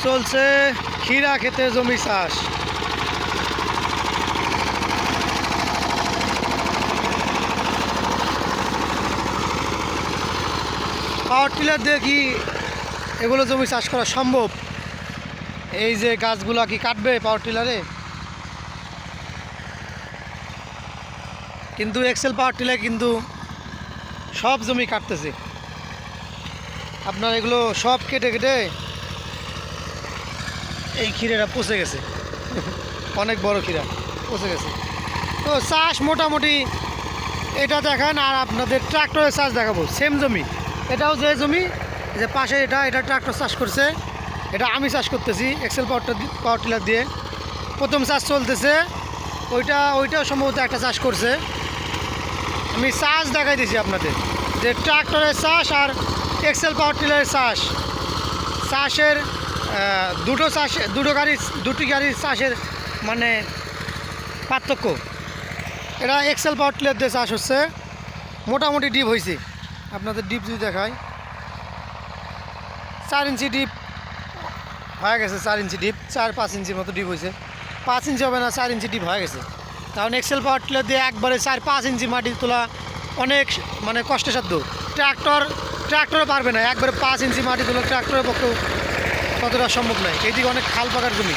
চলছে ক্ষীরা খেতে জমি চাষ। পাওয়ার টিলার দিয়ে কি এগুলো জমি চাষ করা সম্ভব? এই যে গাছগুলা কি কাটবে পাওয়ার টিলারে? কিন্তু এক্সেল পাওয়ার টিলার কিন্তু সব জমি কাটতেছে। আপনার এগুলো সব কেটে কেটে এই ক্ষীরাটা পচে গেছে। অনেক বড় ক্ষীরা পচে গেছে। তো চাষ মোটামুটি এটা দেখান, আর আপনাদের ট্রাক্টরের চাষ দেখাবো। সেম জমি, এটাও যে জমি যে পাশে এটা ট্রাক্টর চাষ করছে, এটা আমি চাষ করতেছি এক্সেল পাওয়ার টিলার দিয়ে। প্রথম চাষ চলতেছে, ওইটাও সম্ভবত একটা চাষ করছে। আমি চাষ দেখাই দিছি আপনাদের, যে ট্রাক্টরের চাষ আর এক্সেল পাওয়ার টিলারের চাষের দুটি গাড়ির চাষের মানে পার্থক্য। এটা এক্সেল পাওয়ার টিলার দিয়ে চাষ হচ্ছে, মোটামুটি ডিপ হয়েছে। আপনাদের ডিপ যদি দেখায়, 4 ইঞ্চি ডিপ হয়ে গেছে। 4 ইঞ্চি ডিপ, 4-5 ইঞ্চির মতো ডিপ হয়েছে। 5 ইঞ্চি হবে না, 4 ইঞ্চি ডিপ হয়ে গেছে। কারণ এক্সেল পাওয়ার টিলার দিয়ে একবারে 4-5 ইঞ্চি মাটি তোলা অনেক মানে কষ্টসাধ্য। ট্রাক্টরও পারবে না একবারে 5 ইঞ্চি মাটি তোলা, ট্রাক্টরের পক্ষেও কতটা সম্ভব নয়। এইদিকে অনেক খাল পাকার জমি।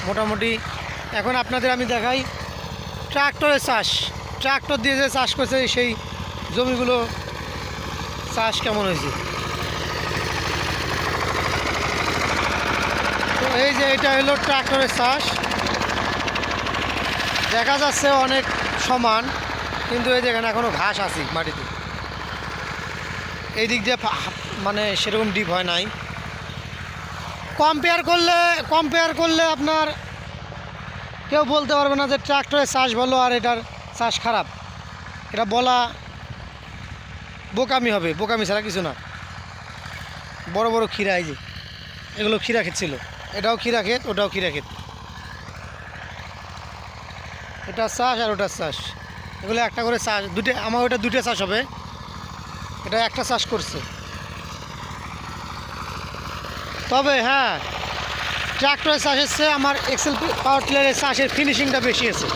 মোটামুটি এখন আপনাদের আমি দেখাই ট্রাক্টরের চাষ। ট্রাক্টর দিয়ে যে চাষ করছে সেই জমিগুলো চাষ কেমন হয়েছে। তো এই যে এটা হলো ট্রাক্টরের চাষ। দেখা যাচ্ছে অনেক সমান, কিন্তু এই যেখানে এখনও ঘাস আছে মাটিতে। এই দিক দিয়ে মানে সেরকম ডিপ হয় নাই। কম্পেয়ার করলে আপনার কেউ বলতে পারবে না যে ট্রাক্টরের চাষ ভালো আর এটার চাষ খারাপ। এটা বলা বোকামি হবে, বোকামি ছাড়া কিছু না। বড় বড় ক্ষীরা, এই যে এগুলো ক্ষীরা ক্ষেত ছিল, এটাও ক্ষীরা ক্ষেত, ওটাও ক্ষীরা ক্ষেত। এটা চাষ আর ওটার চাষ, এগুলো একটা করে চাষ। আমার ওটা দুটো চাষ হবে, এটা একটা চাষ করছে। তবে হ্যাঁ, ট্রাক্টরের চাষের চেয়ে আমার এক্সেল পাওয়ার টিলারের চাষের ফিনিশিংটা বেশি আছে।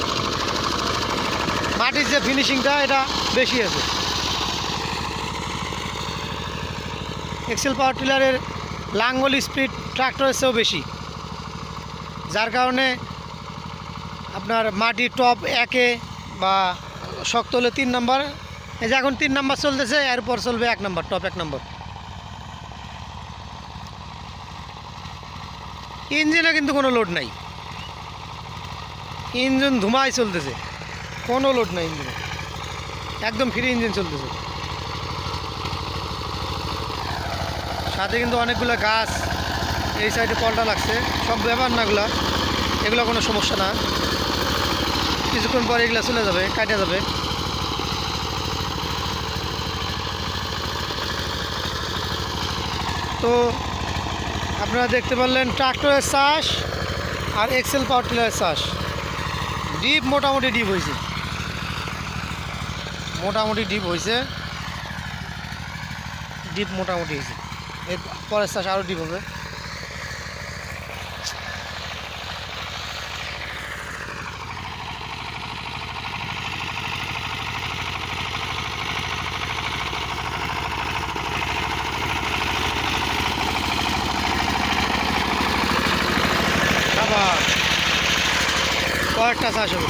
মাটির যে ফিনিশিংটা এটা বেশি আছে। এক্সেল পাওয়ার টিলারের লাঙ্গল স্পিড ট্রাক্টরের চেয়েও বেশি, যার কারণে আপনার মাটি টপ 1-এ বা শক্ত হলে 3 নম্বর। এই যে এখন 3 নম্বর চলতেছে, এরপর চলবে 1 নম্বর, টপ 1 নম্বর। ইঞ্জিনে কিন্তু কোনো লোড নাই, ইঞ্জিন ধুমাই চলতেছে, কোনো লোড নাই ইঞ্জিনে, একদম ফ্রি ইঞ্জিন চলতেছে। সাথে কিন্তু অনেকগুলো গাছ এই সাইডে পল্টা লাগছে, সব ব্যাপার নাগুলা, এগুলো কোনো সমস্যা না। কিছুক্ষণ পরে এগুলো চলে যাবে, কাটে যাবে। তো আপনারা দেখতে পারলেন ট্রাক্টরের চাষ আর এক্সেল পাওয়ার টিলারের চাষ। ডিপ মোটামুটি ডিপ হয়েছে, ডিপ মোটামুটি হয়েছে। এর পরের চাষ আরও ডিপ হবে। আবার কয়েকটা চাষ হবে।